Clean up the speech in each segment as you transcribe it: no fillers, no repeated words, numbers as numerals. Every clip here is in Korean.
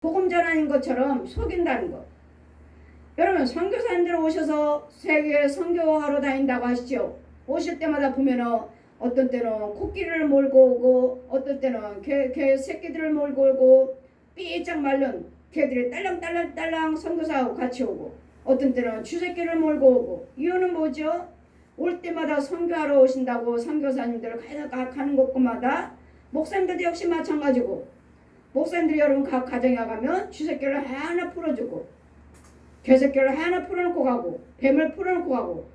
복음 전하는 것처럼 속인다는 거. 여러분 선교사님들 오셔서 세계에 선교하러 다닌다고 하시죠. 오실 때마다 보면은 어떤 때는 코끼리를 몰고 오고 어떤 때는 개 새끼들을 몰고 오고 삐쩍 마른 개들이 딸랑딸랑 선교사하고 같이 오고 어떤 때는 쥐새끼를 몰고 오고. 이유는 뭐죠? 올 때마다 선교하러 오신다고 선교사님들 가는 곳마다 목사님들도 역시 마찬가지고 목사님들이 여러분 각 가정에 가면 쥐새끼를 하나 풀어주고 개새끼를 하나 풀어놓고 가고 뱀을 풀어놓고 가고.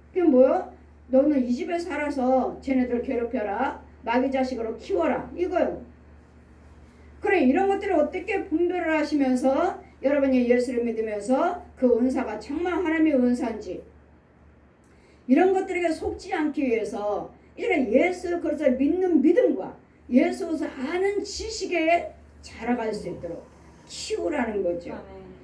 그게 뭐요? 너는 이 집에 살아서 쟤네들 괴롭혀라 마귀 자식으로 키워라 이거요. 그래 이런 것들을 어떻게 분별을 하시면서 여러분이 예수를 믿으면서 그 은사가 정말 하나님의 은사인지 이런 것들에게 속지 않기 위해서 이런 예수 그래서 믿는 믿음과 예수를 아는 지식에 자라갈 수 있도록 키우라는 거죠.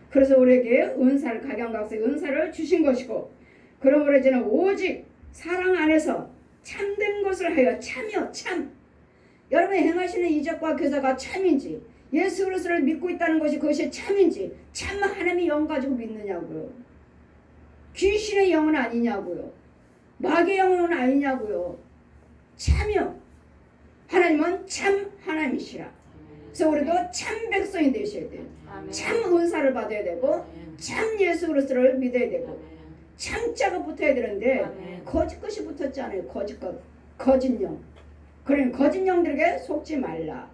그래서 우리에게 은사를 각양각색 은사를 주신 것이고 그러므로 이제는 오직 사랑 안에서 참된 것을 하여 참이요 참. 여러분이 행하시는 이적과 교사가 참인지 예수 그리스도를 믿고 있다는 것이 그것이 참인지 참 하나님의 영 가지고 믿느냐고요. 귀신의 영은 아니냐고요. 마귀의 영은 아니냐고요. 참이요. 하나님은 참 하나님이시라. 그래서 우리도 참 백성이 되셔야 돼요. 참 은사를 받아야 되고 참 예수 그리스도를 믿어야 되고 참자가 붙어야 되는데 거짓 것이 붙었잖아요. 거짓 것, 거짓 영. 그러니 거짓 영들에게 속지 말라.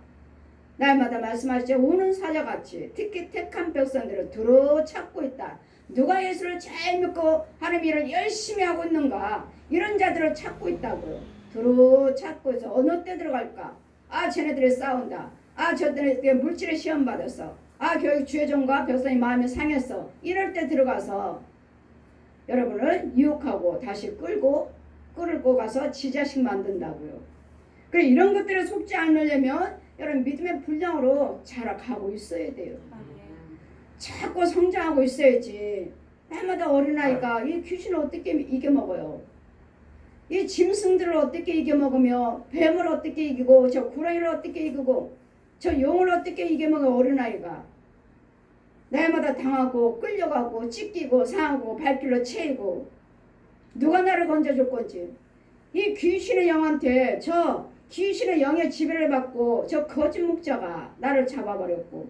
날마다 말씀하시죠. 우는 사자같이 특히 택한 백성들을 두루 찾고 있다. 누가 예수를 잘 믿고 하나님 일을 열심히 하고 있는가 이런 자들을 찾고 있다고요. 두루 찾고 있어. 어느 때 들어갈까? 아 쟤네들이 싸운다. 아 저들에게 물질의 시험 받았어. 아 교육 주회종과 백성이 마음이 상했어. 이럴 때 들어가서 여러분을 유혹하고 다시 끌고 가서 지 자식 만든다고요. 그래 이런 것들에 속지 않으려면 여러분 믿음의 분량으로 자라가고 있어야 돼요. 자꾸 성장하고 있어야지. 날마다 어린아이가 이 귀신을 어떻게 이겨먹어요. 이 짐승들을 어떻게 이겨먹으며 뱀을 어떻게 이기고 저 구렁이를 어떻게 이기고 저 용을 어떻게 이겨먹어. 어린아이가 날마다 당하고 끌려가고 찢기고 상하고 발길로 채이고 누가 나를 건져줄 건지. 이 귀신의 영한테 저 귀신의 영의 지배를 받고 저 거짓 목자가 나를 잡아버렸고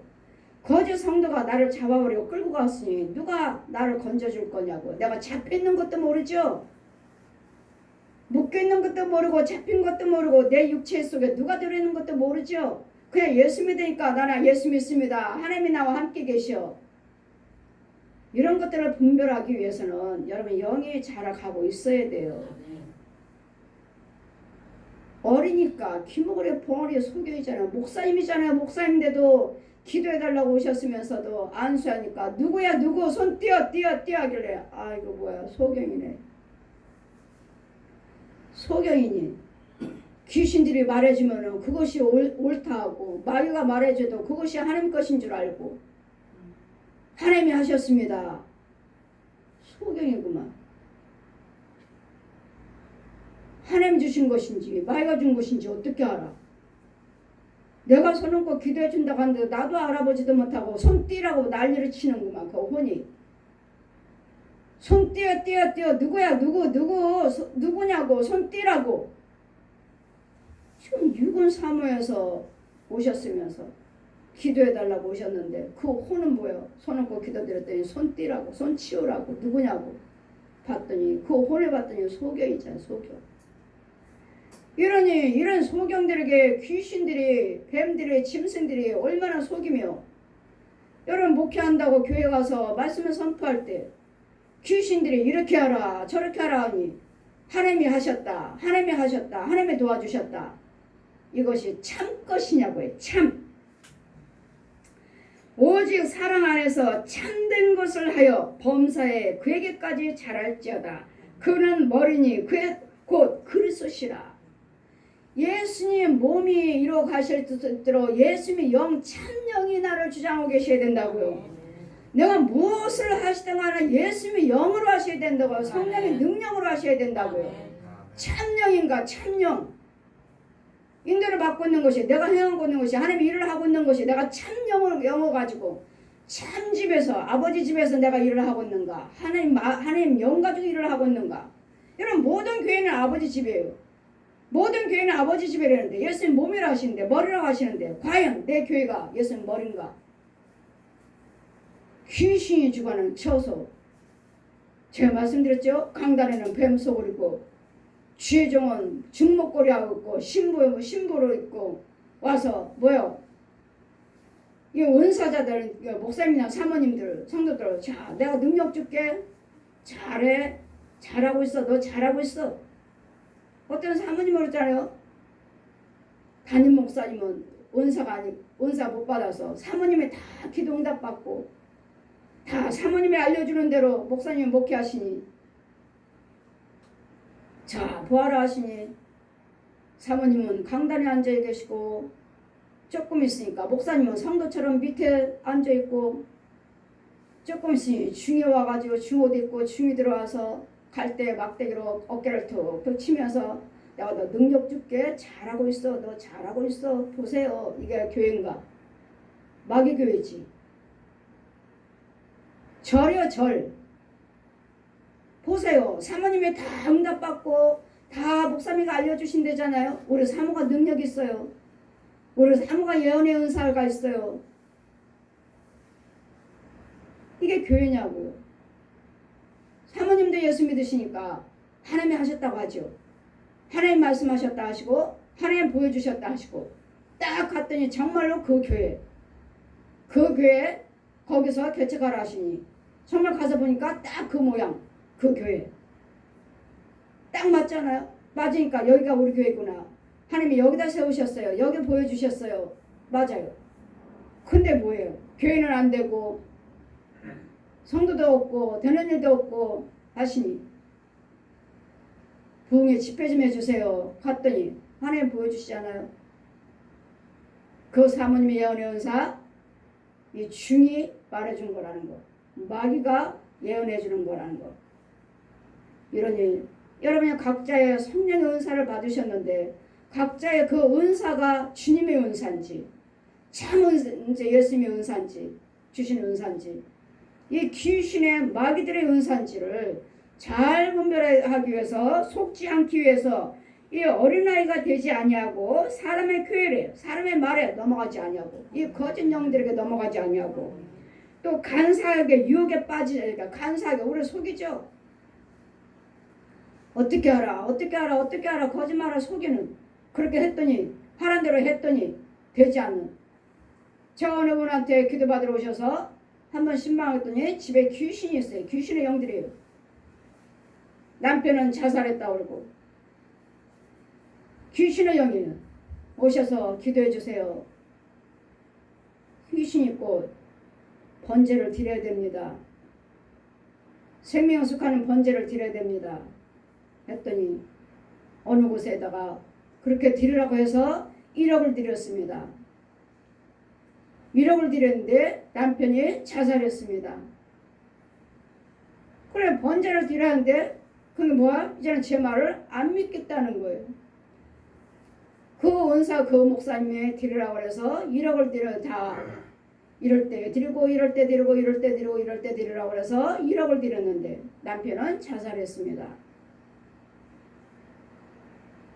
거짓 성도가 나를 잡아버리고 끌고 갔으니 누가 나를 건져줄 거냐고. 내가 잡혀있는 것도 모르죠. 묶여있는 것도 모르고 잡힌 것도 모르고 내 육체 속에 누가 들어있는 것도 모르죠. 그냥 예수 믿으니까 나는 예수 믿습니다. 하나님이 나와 함께 계셔. 이런 것들을 분별하기 위해서는 여러분 영이 자라가고 있어야 돼요. 어리니까 귀머거리 벙어리에 속여있잖아요. 목사님이잖아요. 목사님인데도 기도해달라고 오셨으면서도 안수하니까 누구야 누구 손 띄어 하길래 아 이거 뭐야 소경이네. 소경이니 귀신들이 말해주면 그것이 옳다 하고 마귀가 말해줘도 그것이 하나님 것인 줄 알고 하나님이 하셨습니다. 소경이구만. 하나님 주신 것인지 마귀가 준 것인지 어떻게 알아? 내가 손 얹고 기도해 준다고 하는데 나도 알아보지도 못하고 손 띄라고 난리를 치는구만. 그 혼이 손 띄어 누구야 누구냐고 손 띄라고. 지금 육은 사모해서 오셨으면서 기도해달라고 오셨는데 그 혼은 뭐예요? 손 얹고 기도드렸더니 손 띄라고 손 치우라고 누구냐고 봤더니 그 혼을 봤더니 소경이잖아. 소경. 이러니 이런 소경들에게 귀신들이 뱀들이 짐승들이 얼마나 속이며 여러분 목회한다고 교회 가서 말씀을 선포할 때 귀신들이 이렇게 하라 저렇게 하라 하니 하나님이 하셨다 하나님이 도와주셨다. 이것이 참 것이냐고요. 참. 오직 사랑 안에서 참된 것을 하여 범사에 그에게까지 자랄지어다. 그는 머리니 그의 곧 그리스도시라. 예수님 몸이 이루어 가실 뜻대로 예수님의 영 참영이 나를 주장하고 계셔야 된다고요. 내가 무엇을 하시든 간에 예수님의 영으로 하셔야 된다고요. 성령의 능력으로 하셔야 된다고요. 참영인가 참영. 인도를 받고 있는 것이, 내가 행하고 있는 것이, 하나님의 일을 하고 있는 것이, 내가 참 영어 가지고 참 집에서, 아버지 집에서 내가 일을 하고 있는가, 하나님 영 가지고 일을 하고 있는가. 여러분, 모든 교회는 아버지 집이에요. 모든 교회는 아버지 집이라는데, 예수님 몸이라 하시는데, 머리라고 하시는데, 과연 내 교회가 예수님 머리인가? 귀신이 주관하는 처소. 제가 말씀드렸죠? 강단에는 뱀속을 입고, 주의종은 중목걸이하고 있고, 신부로 입고 와서 뭐요? 이 은사자들, 목사님이나 사모님들, 성도들, 자, 내가 능력 줄게. 잘해. 잘하고 있어. 너 잘하고 있어. 어떤 사모님은 그러잖아요. 담임 목사님은 은사 못 받아서 사모님이 다 기도 응답 받고 다 사모님이 알려주는 대로 목사님 목회하시니, 자, 부활을 하시니 사모님은 강단에 앉아 계시고 조금 있으니까 목사님은 성도처럼 밑에 앉아 있고, 조금 있으니 중이 와가지고 중옷 입고 중이 들어와서 갈 때 막대기로 어깨를 툭툭 치면서 내가 너 능력 줄게. 잘하고 있어. 너 잘하고 있어. 보세요. 이게 교회인가? 마귀 교회지. 절이요, 절. 보세요. 사모님이 다 응답받고 다 목사님이 알려주신대잖아요. 우리 사모가 능력 있어요. 우리 사모가 예언의 은사가 있어요. 이게 교회냐고요. 사모님도 예수 믿으시니까 하나님이 하셨다고 하죠. 하나님 말씀하셨다 하시고 하나님 보여주셨다 하시고, 딱 갔더니 정말로 그 교회 거기서 개척하라 하시니 정말 가서 보니까 딱 그 모양, 그 교회 딱 맞잖아요. 맞으니까 여기가 우리 교회구나. 하나님이 여기다 세우셨어요. 여기 보여주셨어요. 맞아요. 근데 뭐예요? 교회는 안 되고 성도도 없고 되는 일도 없고 하시니 부흥회 집회 좀 해주세요. 갔더니 하나님 보여주시잖아요. 그 사모님의 예언의 은사, 이 중이 말해준 거라는 거, 마귀가 예언해 주는 거라는 거. 이런 일, 여러분이 각자의 성령의 은사를 받으셨는데 각자의 그 은사가 주님의 은사인지 참 이제 예수님의 은사인지 주신 은사인지, 이 귀신의 마귀들의 은사인지를 잘 분별하기 위해서, 속지 않기 위해서 이 어린아이가 되지 아니하고 사람의 교회래, 사람의 말에 넘어가지 아니하고, 이 거짓 영들에게 넘어가지 아니하고, 또 간사하게 유혹에 빠지니까 간사하게 우리를 속이죠. 어떻게 알아 거짓말을 속이는, 그렇게 했더니 하란 대로 했더니 되지 않는. 저 어느 분한테 기도받으러 오셔서 한번 신방했더니 집에 귀신이 있어요. 귀신의 영들이에요. 남편은 자살했다고 그러고, 귀신의 영이 오셔서 기도해 주세요. 귀신 있고 번제를 드려야 됩니다. 생명숙하는 번제를 드려야 됩니다. 했더니 어느 곳에다가 그렇게 드리라고 해서 1억을 드렸습니다. 1억을 드렸는데 남편이 자살했습니다. 그래, 번제를 드렸는데 그게 뭐야? 이제는 제 말을 안 믿겠다는 거예요. 그 은사, 그 목사님이 드리라고 해서 1억을 드려, 다 이럴 때 드리고 이럴 때 드리고 이럴 때 드리고 이럴 때 드리라고 해서 1억을 드렸는데 남편은 자살했습니다.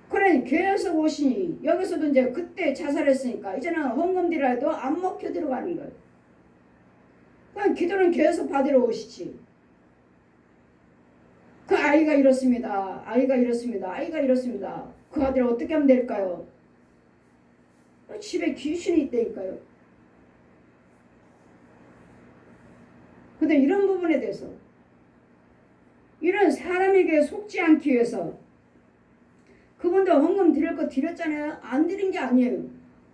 그러니 교회에서 오시니 여기서도 이제 그때 자살했으니까 이제는 헌금 드려야 해도 안 먹혀 들어가는 거예요. 그럼 기도는 교회에서 받으러 오시지. 그 아이가 이렇습니다. 그 아들 어떻게 하면 될까요? 집에 귀신이 있다니까요. 근데 이런 부분에 대해서, 이런 사람에게 속지 않기 위해서, 그분도 헌금 드릴 거 드렸잖아요. 안 드린 게 아니에요.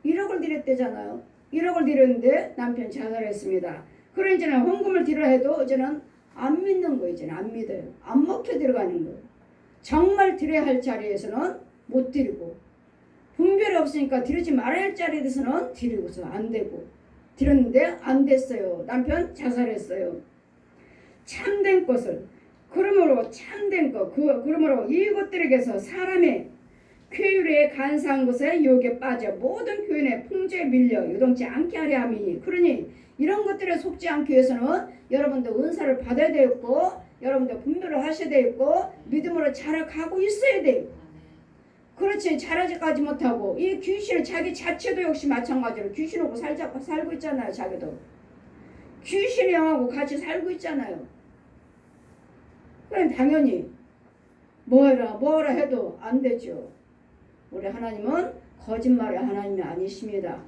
1억을 드렸대잖아요. 1억을 드렸는데 남편 자살했습니다. 그래 이제는 헌금을 드려 해도 이제는 안 믿는 거예요. 이제는 안 믿어요. 안 먹혀 들어가는 거예요. 정말 드려야 할 자리에서는 못 드리고, 분별이 없으니까 드리지 말아야 할 자리에서는 드리고서 안 되고, 드렸는데 안 됐어요. 남편 자살했어요. 참된 것을, 그러므로 참된 것, 그러므로 이것들에게서 사람의 쾌율에 간사한 것에 유혹에 빠져 모든 교인의 풍조에 밀려 요동치 않게 하려 함이니 그러니 이런 것들에 속지 않기 위해서는 여러분도 은사를 받아야 되겠고 여러분도 분별을 하셔야 되겠고 믿음으로 자라가고 있어야 돼요. 그렇지 자라지까지 못하고 이 귀신은 자기 자체도 역시 마찬가지로 귀신하고 살고 있잖아요. 자기도 귀신의 영하고 같이 살고 있잖아요. 그럼 당연히 뭐라 해도 안 되죠. 우리 하나님은 거짓말의 하나님이 아니십니다.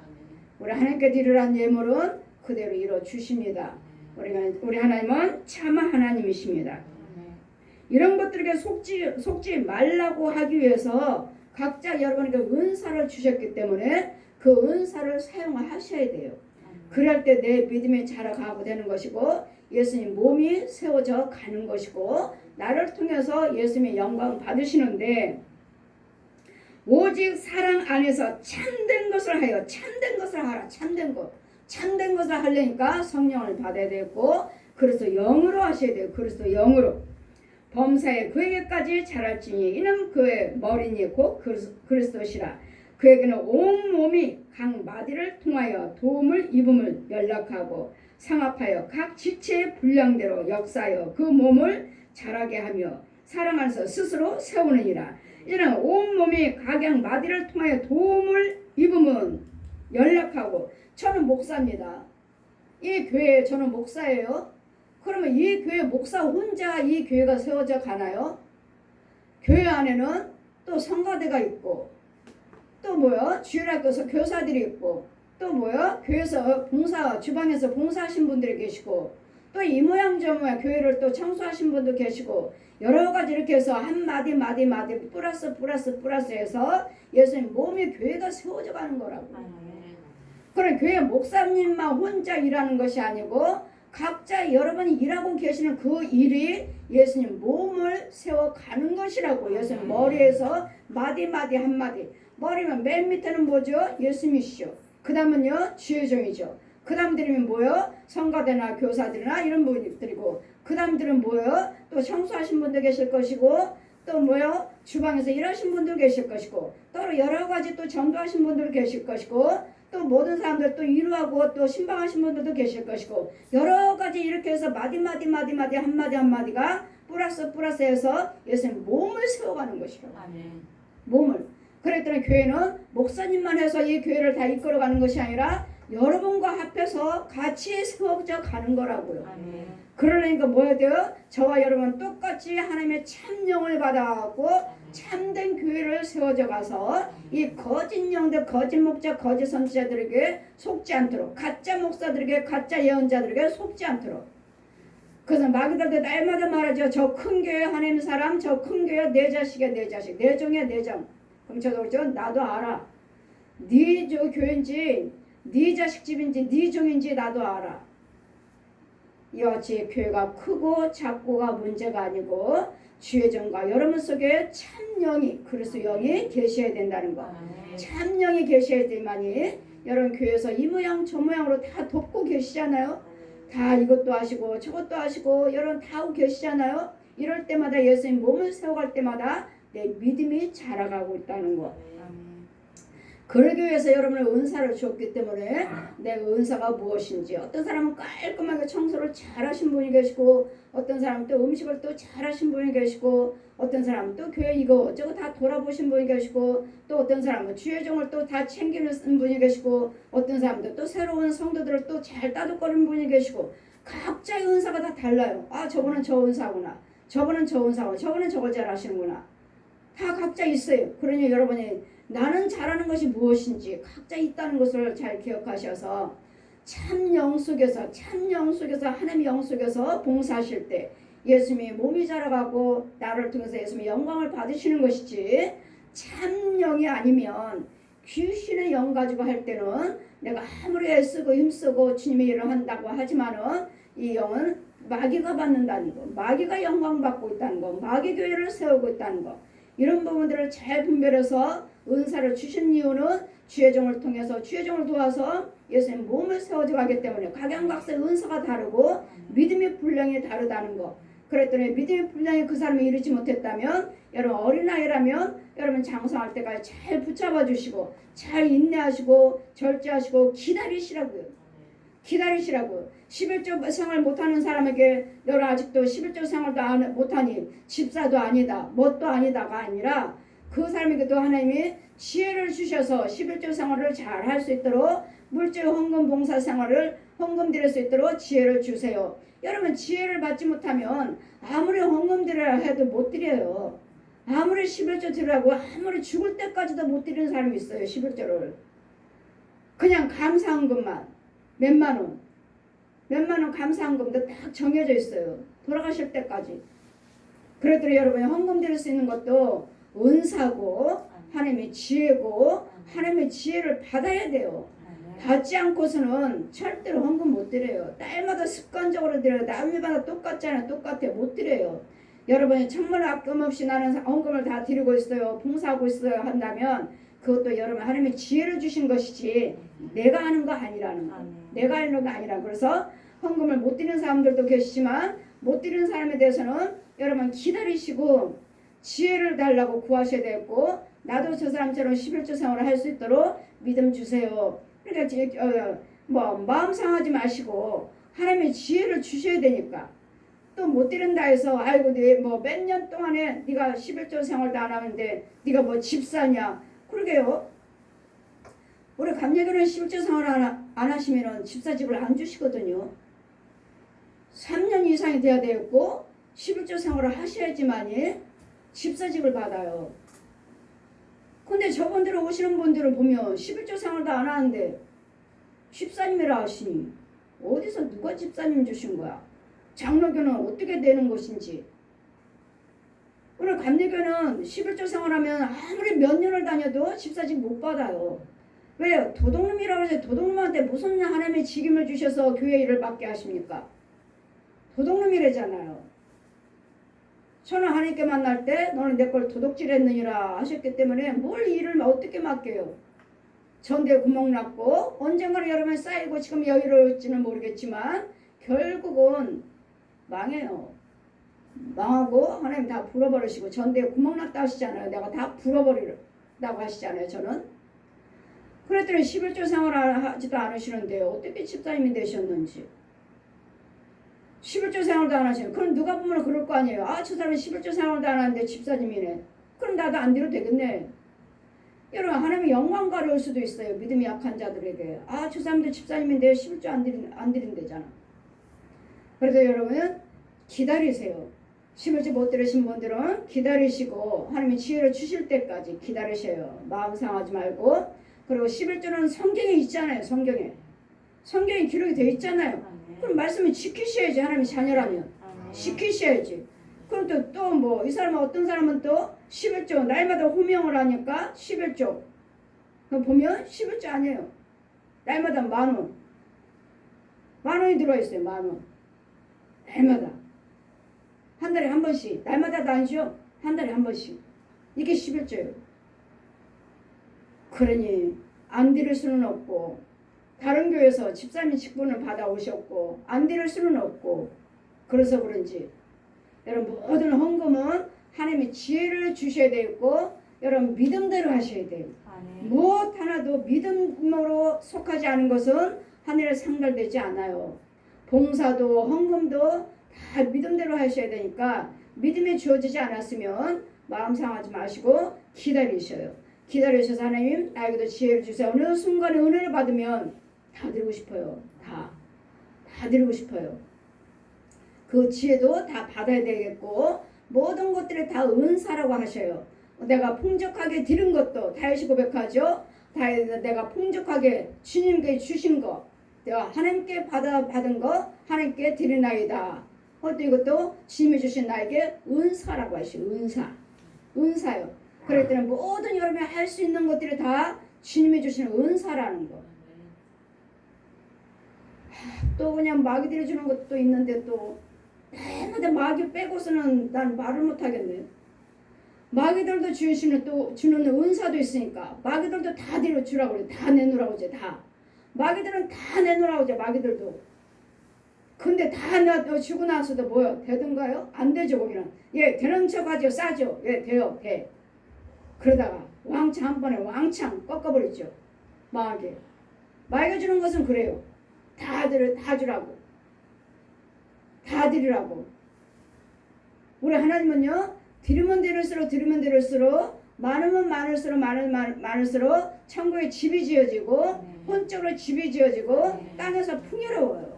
우리 하나님께 드리란 예물은 그대로 이루어 주십니다. 우리 하나님은 참 하나님이십니다. 이런 것들에게 속지 말라고 하기 위해서 각자 여러분에게 은사를 주셨기 때문에 그 은사를 사용하셔야 돼요. 그럴 때 내 믿음이 자라가고 되는 것이고 예수님 몸이 세워져 가는 것이고 나를 통해서 예수님의 영광 받으시는데 오직 사랑 안에서 참된 것을 하여 참된 것을 하라. 참된 것을 하려니까 성령을 받아야 되고 그래서 영으로 하셔야 돼요. 그래서 영으로 범사에 그에게까지 자랄지니 이는 그의 머리니 곧 그리스도시라. 그에게는 온 몸이 각 마디를 통하여 도움을 입음을 연락하고 상합하여 각 지체의 분량대로 역사하여 그 몸을 자라게 하며 사랑 안에서 스스로 세우느니라. 이제는 온 몸이 각양 마디를 통하여 도움을 입음은 연락하고 저는 목사입니다. 이 교회에 저는 목사예요. 그러면 이 교회 목사 혼자 이 교회가 세워져 가나요? 교회 안에는 또 성가대가 있고 또 주일학교에서 교사들이 있고 또 교회에서 주방에서 봉사하신 분들이 계시고 또 이 모양 저 모양 교회를 또 청소하신 분도 계시고 여러 가지 이렇게 해서 한 마디 플러스 해서 예수님 몸이 교회가 세워져 가는 거라고. 그럼 교회 목사님만 혼자 일하는 것이 아니고 각자 여러분이 일하고 계시는 그 일이 예수님 몸을 세워가는 것이라고. 예수님 머리에서 마디 한마디. 머리면 맨 밑에는 뭐죠? 예수님이시죠. 그 다음은요 주의 종이죠. 그 다음들이면 성가대나 교사들이나 이런 분들이고 그 다음들은 또 청소하신 분도 계실 것이고 또 주방에서 일하신 분도 계실 것이고 또 여러 가지 또 전도하신 분들 계실 것이고 또 모든 사람들 또 이루하고 또 신방하신 분들도 계실 것이고 여러 가지 이렇게 해서 마디 한마디가 플러스 해서 예수님 몸을 세워가는 것이라고. 몸을. 그랬더니 교회는 목사님만 해서 이 교회를 다 이끌어가는 것이 아니라 여러분과 합해서 같이 세워져 가는 거라고요. 그러니까 뭐야 돼요? 저와 여러분 똑같이 하나님의 참영을 받아갖고 참된 교회를 세워져 가서 이 거짓 영들, 거짓 목자, 거짓 선지자들에게 속지 않도록 가짜 목사들에게 가짜 예언자들에게 속지 않도록. 그래서 마귀들도 날마다 말하죠. 저 큰 교회 하나님 사람, 저 큰 교회 내 자식이야 내 자식, 내 종이야 내 종. 그럼 저도 그러죠. 나도 알아. 네 교회인지 네 자식 집인지 네 종인지 나도 알아. 이같이 교회가 크고 작고가 문제가 아니고 주의 종과 여러분 속에 참영이 그리스도 영이 계셔야 된다는 거. 참영이 계셔야 되만이 여러분 교회에서 이 모양 저 모양으로 다 돕고 계시잖아요. 다 이것도 하시고 저것도 하시고 여러분 다 하고 계시잖아요. 이럴 때마다 예수님 몸을 세워갈 때마다 내 믿음이 자라가고 있다는 거. 그러기 위해서 여러분의 은사를 주었기 때문에 내 은사가 무엇인지 어떤 사람은 깔끔하게 청소를 잘하신 분이 계시고 어떤 사람은 또 음식을 또 잘하신 분이 계시고 어떤 사람은 또 교회 이거 저거 다 돌아보신 분이 계시고 또 어떤 사람은 주의 종을 또 다 챙기는 분이 계시고 어떤 사람도 또 새로운 성도들을 또 잘 따돌거리는 분이 계시고 각자의 은사가 다 달라요. 아 저분은 저 은사구나. 저분은 저 은사구나. 저분은 저걸 잘하시는구나. 다 각자 있어요. 그러니 여러분이 나는 잘하는 것이 무엇인지 각자 있다는 것을 잘 기억하셔서 참영 속에서 하나님의 영 속에서 봉사하실 때 예수님이 몸이 자라가고 나를 통해서 예수님의 영광을 받으시는 것이지 참영이 아니면 귀신의 영 가지고 할 때는 내가 아무리 애쓰고 힘쓰고 주님의 일을 한다고 하지만은 이 영은 마귀가 받는다는 거, 마귀가 영광 받고 있다는 거, 마귀 교회를 세우고 있다는 거, 이런 부분들을 잘 분별해서 은사를 주신 이유는 주의 종을 통해서 주의 종을 도와서 예수님 몸을 세워져 가기 때문에 각양각색 은사가 다르고 믿음의 분량이 다르다는 거. 그랬더니 믿음의 분량이 그 사람이 이르지 못했다면 여러분 어린아이라면 여러분 장성할 때까지 잘 붙잡아 주시고 잘 인내하시고 절제하시고 기다리시라고요. 기다리시라고. 11조 생활 못하는 사람에게 너는 아직도 11조 생활도 못하니 집사도 아니다 뭣도 아니다가 아니라 그 사람에게도 하나님이 지혜를 주셔서 11조 생활을 잘 할 수 있도록 물질 헌금 봉사 생활을 헌금 드릴 수 있도록 지혜를 주세요. 여러분 지혜를 받지 못하면 아무리 헌금 드리라 해도 못 드려요. 아무리 11조 드리라고 아무리 죽을 때까지도 못 드리는 사람이 있어요. 11조를 그냥 감사한 것만 몇만 원 감사한금도 딱 정해져 있어요. 돌아가실 때까지. 그랬더니 여러분이 헌금 드릴 수 있는 것도 은사고 하나님의 지혜고 하나님의 지혜를 받아야 돼요. 받지 않고서는 절대로 헌금 못 드려요. 딸마다 습관적으로 드려요. 남들마다 똑같잖아요. 똑같아요. 못 드려요. 여러분이 정말 아낌없이 나는 헌금을 다 드리고 있어요. 봉사하고 있어요 한다면 그것도 여러분 하나님의 지혜를 주신 것이지 내가 하는 거 아니라는 거. 내가 하는 거 아니라. 그래서 헌금을 못 드리는 사람들도 계시지만 못 드리는 사람에 대해서는 여러분 기다리시고 지혜를 달라고 구하셔야 되겠고 나도 저 사람처럼 11조 생활을 할 수 있도록 믿음 주세요. 그러니까 마음 상하지 마시고 하나님의 지혜를 주셔야 되니까. 또 못 드린다 해서 아이고 몇 년 동안에 네가 11조 생활도 안 하는데 네가 뭐 집사냐. 그러게요. 우리 감리교는 11조 생활 안 하시면 집사집을 안 주시거든요. 3년 이상이 돼야 되겠고 11조 생활을 하셔야지만이 집사집을 받아요. 근데 저분들 오시는 분들을 보면 11조 생활도 안 하는데 집사님이라 하시니 어디서 누가 집사님 주신 거야? 장로교는 어떻게 되는 것인지. 오늘 감리교는 11조 생활하면 아무리 몇 년을 다녀도 집사집 못 받아요. 왜요? 도둑놈이라고 해서 도둑놈한테 무슨 하나님의 직임을 주셔서 교회 일을 맡게 하십니까? 도둑놈이래잖아요. 저는 하나님께 만날 때 너는 내 걸 도둑질했느니라 하셨기 때문에 뭘 일을 어떻게 맡겨요? 전대 구멍 났고 언젠가는 여러분 쌓이고 지금 여유로울지는 모르겠지만 결국은 망해요. 망하고 하나님 다 불어버리시고 전대에 구멍 났다 하시잖아요. 내가 다 불어버리라고 하시잖아요. 저는 그랬더니 11조 생활을 하지도 않으시는데 어떻게 집사님이 되셨는지. 11조 생활도 안 하시는. 그럼 누가 보면 그럴 거 아니에요. 아, 저 사람은 11조 생활도 안 하는데 집사님이네. 그럼 나도 안 드려도 되겠네. 여러분 하나님의 영광 가려울 수도 있어요. 믿음이 약한 자들에게. 아, 저 사람들 집사님인데 11조 안 드린대잖아. 그래서 여러분 기다리세요. 11조 못 들으신 분들은 기다리시고 하나님의 지혜를 주실 때까지 기다리셔요. 마음 상하지 말고. 그리고 11조는 성경에 있잖아요. 성경에 기록이 되어 있잖아요. 그럼 말씀을 지키셔야지. 하나님의 자녀라면 지키셔야지. 그럼 또 이 사람은 어떤 사람은 또 11조 날마다 호명을 하니까 11조 보면 11조 아니에요. 날마다 10,000원 10,000원이 들어있어요. 10,000원 날마다 한 달에 한 번씩. 날마다도 아니죠. 한 달에 한 번씩. 이게 11조예요. 그러니 안 드릴 수는 없고 다른 교회에서 집사님 직분을 받아오셨고 안 드릴 수는 없고 그래서 그런지 여러분 모든 헌금은 하나님의 지혜를 주셔야 되고 여러분 믿음대로 하셔야 돼요. 무엇 하나도 믿음으로 속하지 않은 것은 하늘에 상달되지 않아요. 봉사도 헌금도 다 믿음대로 하셔야 되니까 믿음이 주어지지 않았으면 마음 상하지 마시고 기다리셔요. 기다리셔서 하나님 나에게도 지혜를 주세요. 어느 순간에 은혜를 받으면 다 드리고 싶어요. 다 드리고 싶어요. 그 지혜도 다 받아야 되겠고 모든 것들이 다 은사라고 하셔요. 내가 풍족하게 드린 것도 다윗이 고백하죠. 내가 풍족하게 주님께 주신 거 내가 하나님께 받은 거 하나님께 드리나이다. 또 이것도 주님이 주신 나에게 은사라고 하시요. 은사요. 그랬더니 모든 여러분이 할 수 있는 것들이 다 주님이 주시는 은사라는 거. 또 그냥 마귀들이 주는 것도 있는데 또 날마다 마귀 빼고서는 난 말을 못하겠네. 마귀들도 주는 은사도 있으니까 마귀들도 다 주라고 그래. 다 내놓으라고 하지. 다 마귀들은 다 내놓으라고 하지. 마귀들도 근데 주고 나서도 뭐요? 되던가요? 안 되죠. 거기는. 예, 되는 척하죠. 싸죠. 예, 돼요. 돼. 그러다가 왕창 한 번에 왕창 꺾어버리죠. 마에게. 마에게 주는 것은 그래요. 다 주라고. 다 드리라고. 우리 하나님은요. 드리면 드릴수록 많으면 많을수록 천국에 집이 지어지고 혼적으로 집이 지어지고 땅에서 풍요로워요.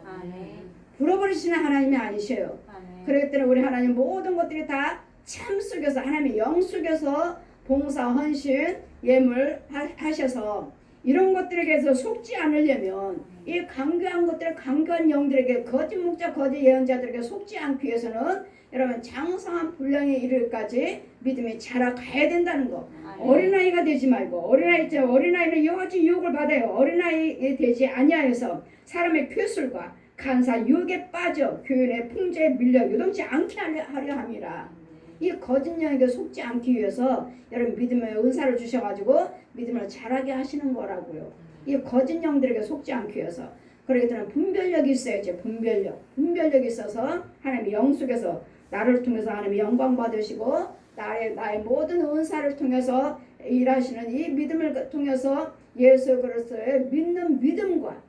불어버리시는 하나님이 아니셔요. 그렇기 때문에 우리 하나님 모든 것들이 다 참 속에서 하나님의 영 속에서 봉사, 헌신, 예물 하셔서 이런 것들에게서 속지 않으려면 이 강교한 것들, 강교한 영들에게 거짓 목자, 거짓 예언자들에게 속지 않기 위해서는 여러분 장성한 분량에 이르기까지 믿음이 자라가야 된다는 거. 어린아이가 되지 말고 어린아이는 여하지 유혹을 받아요. 어린아이 되지 아니하여서 사람의 쾌술과 간사 유혹에 빠져 교훈의 풍조에 밀려 요동치 않게 하려 함이라. 이 거짓 영에게 속지 않기 위해서 여러분 믿음의 은사를 주셔가지고 믿음을 자라게 하시는 거라고요. 이 거짓 영들에게 속지 않기 위해서. 그러기 때문에 분별력이 있어야죠. 분별력이 있어서 하나님의 영 속에서 나를 통해서 하나님의 영광 받으시고 나의 모든 은사를 통해서 일하시는 이 믿음을 통해서 예수 그리스도의 믿는 믿음과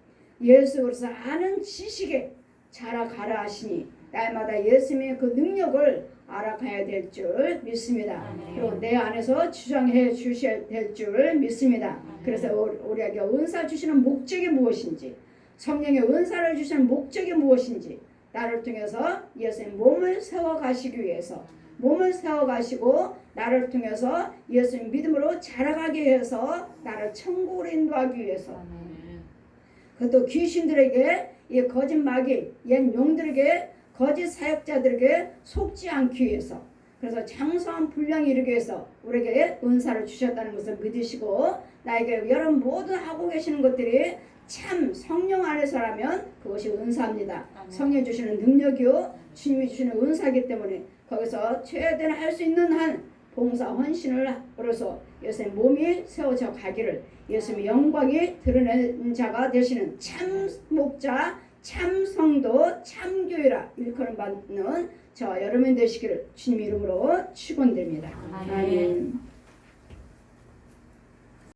예수 그리스도 아는 지식에 자라가라 하시니 날마다 예수님의 그 능력을 알아가야 될 줄 믿습니다. 그리고 내 안에서 주장해 주셔야 될 줄 믿습니다. 그래서 우리에게 은사 주시는 목적이 무엇인지, 성령의 은사를 주시는 목적이 무엇인지, 나를 통해서 예수님 몸을 세워가시기 위해서 몸을 세워가시고 나를 통해서 예수님 믿음으로 자라가게 해서 나를 천국으로 인도하기 위해서, 그것도 귀신들에게 이 거짓 마귀 옛 용들에게 거짓 사역자들에게 속지 않기 위해서, 그래서 장성한 분량이 이르기 위해서 우리에게 은사를 주셨다는 것을 믿으시고 나에게 여러분 모든 하고 계시는 것들이 참 성령 안에서라면 그것이 은사입니다. 성령 주시는 능력이요 주님이 주시는 은사이기 때문에 거기서 최대한 할 수 있는 한 봉사 헌신을 으로서 예수님 몸이 세워져 가기를 예수님의 영광이 드러낸 자가 되시는 참 목자, 참 성도, 참 교회라 일컬음 받는 저 여러분 되시기를 주님 이름으로 축원드립니다. 아멘.